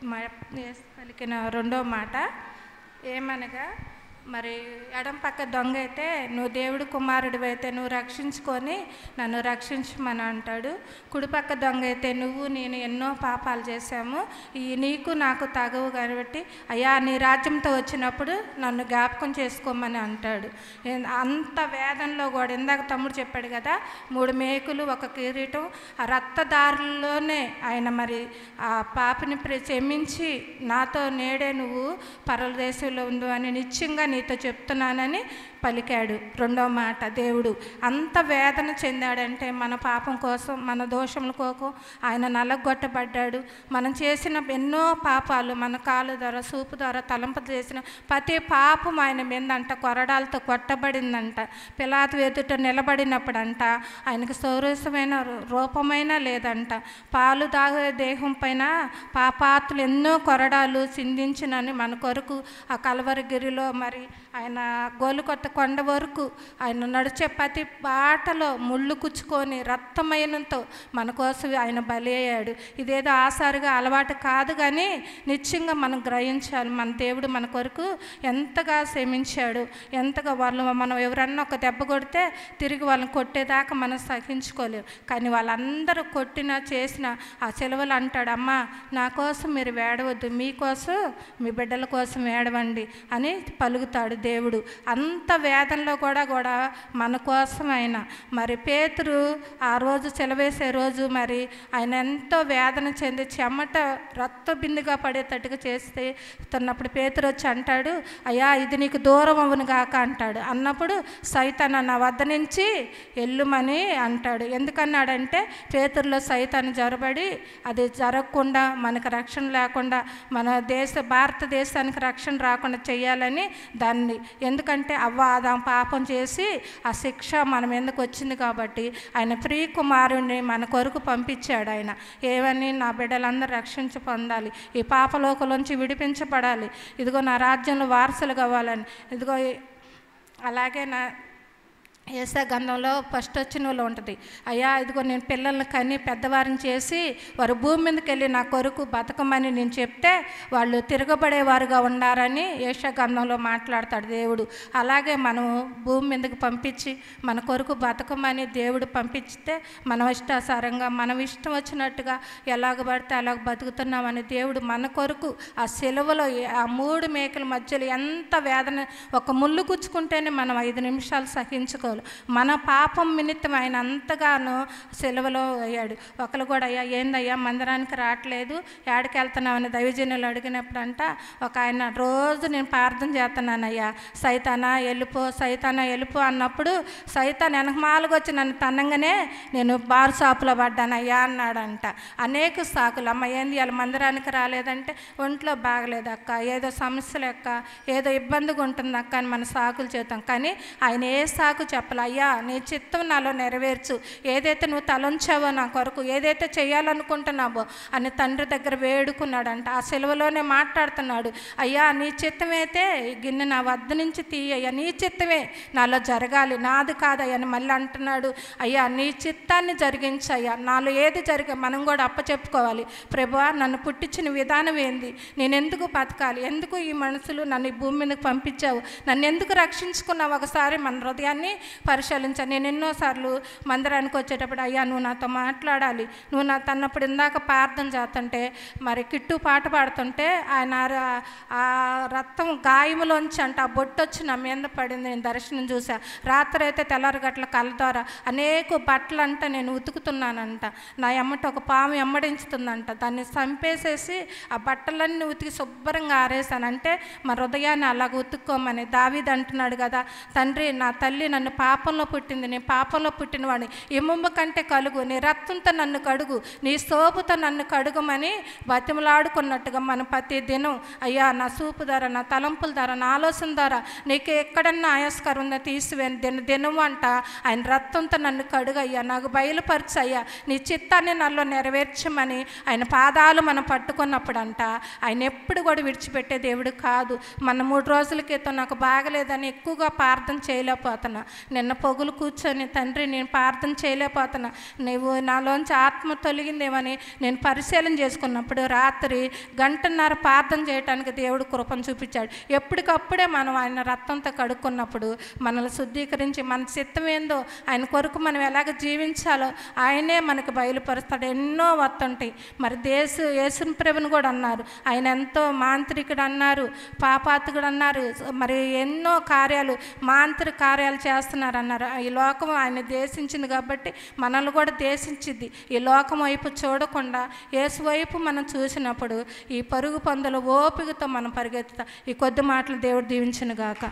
యేసు పలికిన రెండో మాట ఏమనగా, మరి ఎడం పక్క దొంగ అయితే నువ్వు దేవుడు కుమారుడివి అయితే నువ్వు రక్షించుకొని నన్ను రక్షించమని అంటాడు. కుడిపక్క దొంగ అయితే నువ్వు నేను ఎన్నో పాపాలు చేశాము, ఈ నీకు నాకు తగవు కాబట్టి అయ్యా నీ రాజ్యంతో వచ్చినప్పుడు నన్ను జ్ఞాపకం చేసుకోమని అంటాడు. అంత వేదనలో కూడా ఇందాక తమ్ముడు చెప్పాడు కదా, 3 మేకులు 1 కిరీటం, ఆ రక్తదారుల్లోనే ఆయన మరి ఆ పాపిని క్షమించి నాతో నేడే నువ్వు పరదేశంలో ఉండు అని నిశ్చయంగా నీతో చెప్తున్నానని పలికాడు. రెండో మాట, దేవుడు అంత వేదన చెందాడంటే మన పాపం కోసం, మన దోషముల కోసం ఆయన నలగొట్టబడ్డాడు. మనం చేసిన ఎన్నో పాపాలు, మన కాలు ద్వారా చూపు ద్వారా తలంపు చేసిన ప్రతి పాపం ఆయన మీదంట కొరడాలతో కొట్టబడిందంట. పిలాతు ఎదుట నిలబడినప్పుడంట ఆయనకు సౌరసమైన రూపమైనా లేదంట. పాలు తాగే దేహం పైన పాపాత్తులు ఎన్నో కొరడాలు చిందించినని మన కొరకు ఆ కలవరగిరిలో మరి ఆయన గోలుకొత్త కొండ వరకు ఆయన నడిచే ప్రతి బాటలో ముళ్ళు కుచ్చుకొని రక్తమైనంతో మన కోసం ఆయన బలి అయ్యాడు. ఇదేదో ఆసారుగా అలవాటు కాదు, కానీ నిశ్చయంగా మనం గ్రహించాలి మన దేవుడు మన కొరకు ఎంతగా శ్రమించాడు, ఎంతగా మనం ఎవరన్నా ఒక దెబ్బ కొడితే తిరిగి వాళ్ళని కొట్టేదాకా మనం సహించుకోలేము. కానీ వాళ్ళందరూ కొట్టినా చేసినా ఆ సెలవులు అంటాడు, అమ్మా నా కోసం మీరు వేడవద్దు, మీకోసం మీ బిడ్డల కోసం వేడవండి అని పలుకుతాడు దేవుడు. అంత వేదనలో కూడా మన కోసం ఆయన మరి పేతురు ఆ రోజు సెలవేసే రోజు మరి ఆయన ఎంతో వేదన చెంది చెమట రక్త బిందుగా పడేటట్టుగా చేస్తున్నప్పుడు పేతురు వచ్చి అంటాడు, అయ్యా ఇది నీకు దూరం అవును గాక అంటాడు. అన్నప్పుడు సైతాను నా వద్ద నుంచి ఎల్లుమని అంటాడు. ఎందుకన్నాడంటే పేతురులో సైతాను జొరబడి అది జరగకుండా మనకు రక్షణ లేకుండా మన భారతదేశానికి రక్షణ రాకుండా చేయాలని దాన్ని, ఎందుకంటే అవ్వాదాం పాపం చేసి ఆ శిక్ష మనం ఎందుకు వచ్చింది కాబట్టి ఆయన ప్రియ కుమారుణ్ణి మన కొరకు పంపించాడు. ఆయన ఏమని, నా బిడ్డలందరూ రక్షించి పొందాలి, ఈ పాపలోకలోంచి విడిపించబడాలి, ఇదిగో నా రాజ్యంలో వారసులు కావాలని. ఇదిగో అలాగే నా యేసా గంధంలో ఫస్ట్ వచ్చిన వాళ్ళు ఉంటుంది, అయ్యా ఇదిగో నేను పిల్లల్ని కని పెద్దవారిని చేసి వారు భూమి మీదకి వెళ్ళి నా కొరకు బతకమని నేను చెప్తే వాళ్ళు తిరగబడేవారుగా ఉన్నారని యేసా గంధంలో మాట్లాడతాడు దేవుడు. అలాగే మనం భూమి మీదకి పంపించి మన కొరకు బతకమని దేవుడు పంపించితే మనం ఇష్టాసారంగా మనం ఇష్టం వచ్చినట్టుగా ఎలాగ పడితే అలాగ బతుకుతున్నామని దేవుడు మన కొరకు ఆ సెలవులో ఆ 3 మేకల మధ్యలో ఎంత వేదన, ఒక ముళ్ళు గుచ్చుకుంటేనే మనం 5 నిమిషాలు సహించుకోవాలి. మన పాపం నిమిత్తం ఆయన అంతగానో సెలవులో అయ్యాడు. ఒకరు కూడా అయ్యా ఏందయ్యా మందిరానికి రావట్లేదు, ఏడికి వెళ్తున్నామని దైవజనులు అడిగినప్పుడంట ఒక ఆయన, రోజు నేను ప్రార్థన చేస్తున్నానయ్యా, సైతానా వెళ్ళిపో అన్నప్పుడు సైతాన్ వెనకమాలుగా వచ్చి నన్ను తన్నంగానే నేను బార్ షాపులో పడ్డానయ్యా అన్నాడంట. అనేక సాకులు, అమ్మ ఏంది వాళ్ళ మందిరానికి రాలేదంటే ఒంట్లో బాగలేదక్క, ఏదో సమస్యలు అక్క, ఏదో ఇబ్బందిగా ఉంటుంది అక్క అని మన సాకులు చేద్దాం. కానీ ఆయన ఏ సాకు చెప్పాలి, అయ్యా నీ చిత్తం నాలో నెరవేర్చు, ఏదైతే నువ్వు తలంచావో నా కొరకు, ఏదైతే చేయాలనుకుంటున్నావో అని తండ్రి దగ్గర వేడుకున్నాడంట. ఆ సెలవులోనే మాట్లాడుతున్నాడు, అయ్యా నీ చిత్తమైతే గిన్నె నా వద్ద నుంచి తీయ్యా, నీ చిత్తమే నాలో జరగాలి, నాది కాదయ్యా అని మళ్ళీ అంటున్నాడు. అయ్యా నీ చిత్తాన్ని జరిగించయ్యా, నాలో ఏది మనం కూడా అప్పచెప్పుకోవాలి. ప్రభువా నన్ను పుట్టించిన విధానం ఏంది, నేను ఎందుకు బతకాలి, ఎందుకు ఈ మనుషులు నన్ను ఈ భూమి మీదకి పంపించావు, నన్ను ఎందుకు రక్షించుకున్నావు, ఒకసారి మన హృదయాన్ని పరిశీలించాను. నేను ఎన్నోసార్లు మందిరానికి వచ్చేటప్పుడు అయ్యా నువ్వు నాతో మాట్లాడాలి, నువ్వు నా తన్నప్పుడు ఇందాక ప్రార్థన చేస్తుంటే మరి కిట్టు పాట పాడుతుంటే ఆయన ఆ రక్తం గాయములోంచి అంట ఆ బొట్టు వచ్చి నా మీద పడింది, నేను దర్శనం చూసా. రాత్రి అయితే తెల్లారగట్ల కళ్ళ ద్వారా అనేక బట్టలు అంట నేను ఉతుకుతున్నానంట, నా ఎమ్మట ఒక పాము ఎమ్మడించుతుందంట, దాన్ని చంపేసేసి ఆ బట్టలన్నీ ఉతికి శుభ్రంగా ఆరేసానంటే మా హృదయాన్ని అలాగ ఉతుక్కోమని దావీదు అంటున్నాడు కదా, తండ్రి నా తల్లి నన్ను పాపంలో పుట్టింది, నేను పాపంలో పుట్టినవాడిని, ఎముమ్మ కంటే కలుగు, నీ రక్తంతో నన్ను కడుగు, నీ సోపుతో నన్ను కడుగమని బతిమలాడుకున్నట్టుగా మనం ప్రతి దినం అయ్యా నా చూపు ద్వారా, నా తలంపుల ద్వారా, నా ఆలోచన ద్వారా నీకు ఎక్కడన్నా ఆయాస్కరం ఉందో తీసివేని దినం అంట ఆయన రక్తంతో నన్ను కడుగయ్యా, నాకు బయలుపరచయ్యా, నీ చిత్తాన్ని నాలో నెరవేర్చమని ఆయన పాదాలు మనం పట్టుకున్నప్పుడు అంట ఆయన ఎప్పుడు కూడా విడిచిపెట్టే దేవుడు కాదు. మన 3 రోజుల క్రితం నాకు బాగలేదని ఎక్కువగా ప్రార్థన చేయలేకపోతున్నా, నిన్న పొగులు కూర్చొని, తండ్రి నేను ప్రార్థన చేయలేకపోతున్నా, నువ్వు నాలోంచి ఆత్మ తొలగిందేమని నేను పరిశీలన చేసుకున్నప్పుడు రాత్రి గంటన్నర ప్రార్థన చేయడానికి దేవుడు కృపను చూపించాడు. ఎప్పటికప్పుడే మనం ఆయన రక్తంతో కడుక్కున్నప్పుడు మనల్ని శుద్ధీకరించి మన చిత్తం ఏందో, ఆయన కొరకు మనం ఎలాగ జీవించాలో ఆయనే మనకు బయలుపరుస్తాడు. ఎన్నో వస్తుంటాయి. మరి యేసుని ప్రభుని కూడా అన్నారు, ఆయన ఎంతో మాంత్రికుడు అన్నారు, పాపాత్ముడు అన్నారు, మరి ఎన్నో కార్యాలు మాంత్రిక కార్యాలు చేస్తున్నారు అన్నారు. ఈ లోకం ఆయన దేశించింది కాబట్టి మనల్ని కూడా దేశించింది. ఈ లోకం వైపు చూడకుండా యేసు వైపు మనం చూసినప్పుడు ఈ పరుగు పందుల ఓపికతో మనం పరిగెత్తుతాం. ఈ కొద్ది మాటలు దేవుడు దీవించును గాక.